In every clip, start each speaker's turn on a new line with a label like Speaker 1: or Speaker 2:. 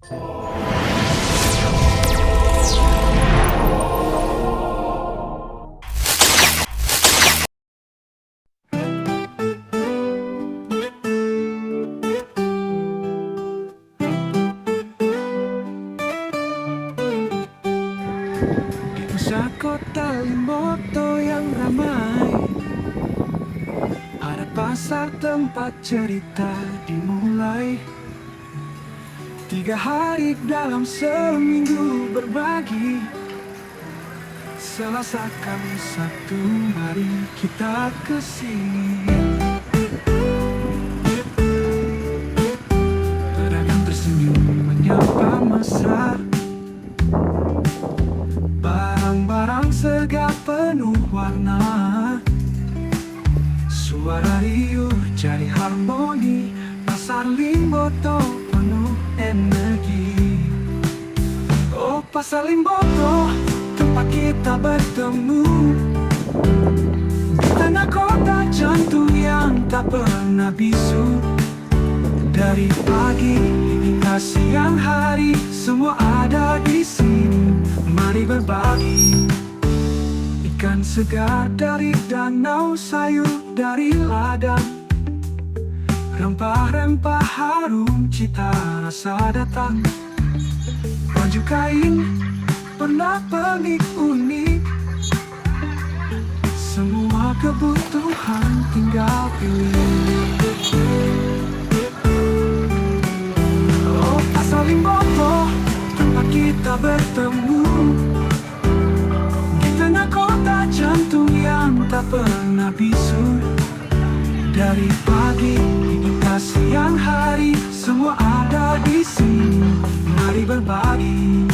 Speaker 1: Di pusat kota Limboto yang ramai, ada pasar tempat cerita dimulai. 3 hari dalam seminggu berbagi, Selasa, Kamis, Sabtu, mari kita kesini. Pedagang tersenyum menyapa mesra, barang-barang segar penuh warna. Suara riuh jadi harmoni, pasar Limboto penuh energi. Oh, pasar Limboto, tempat kita bertemu, di tengah kota jantung yang tak pernah bisu. Dari pagi hingga siang hari, semua ada di sini. Mari berbagi. Ikan segar dari danau, sayur dari ladang, rempah-rempah harum cita rasa datang. Baju kain pernak-pernik unik, semua kebutuhan tinggal pilih. Oh, pasar Limboto, tempat kita bertemu, di tengah kota jantung yang tak pernah bisu. Dari pagi hingga siang hari, semua ada di sini. Mari berbagi.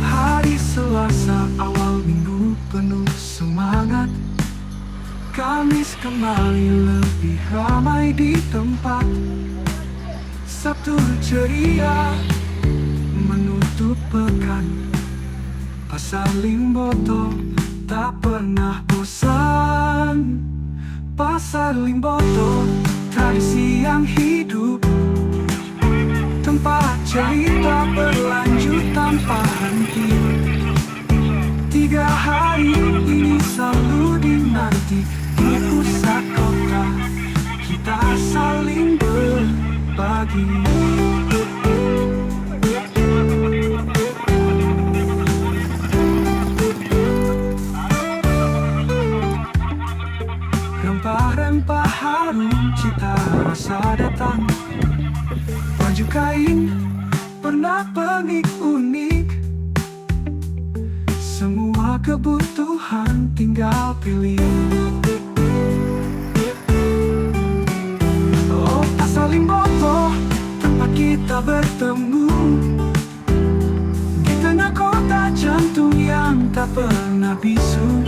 Speaker 1: Hari Selasa awal minggu penuh semangat, Kamis kembali lebih ramai di tempat, Sabtu ceria menutup pekan. Pasar Limboto tak pernah bosan. Pasar Limboto, tradisi yang hidup, tempat cerita berlanjut tanpa henti. 3 hari ini selalu dinanti. Di pusat kota kita saling berbagi. Rempah-rempah harum cita rasa datang. Baju kain pernak-pernik unik, semua kebutuhan tinggal pilih. Oh, pasar Limboto, tempat kita bertemu, di tengah kota jantung yang tak pernah bisu.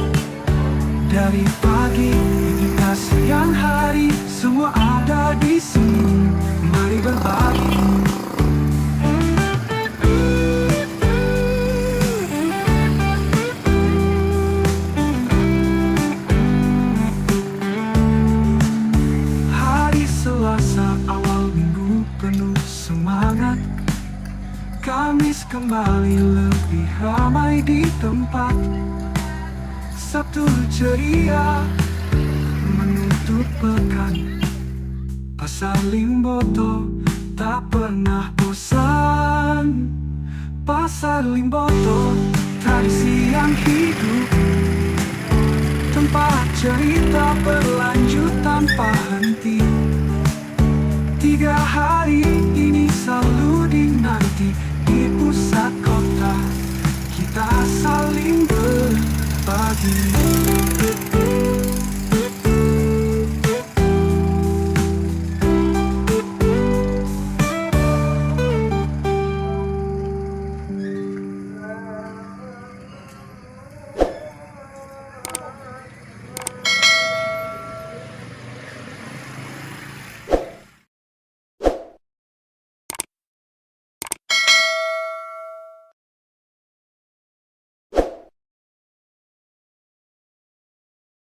Speaker 1: Dari pagi hingga siang hari, semua ada di sini. Mari berbagi. Hari Selasa awal minggu penuh semangat, Kamis kembali lebih ramai di tempat, Sabtu ceria menutup pekan. Pasar Limboto tak pernah bosan. Pasar Limboto, tradisi yang hidup, tempat cerita berlanjut tanpa henti. 3 hari ini selalu dinanti.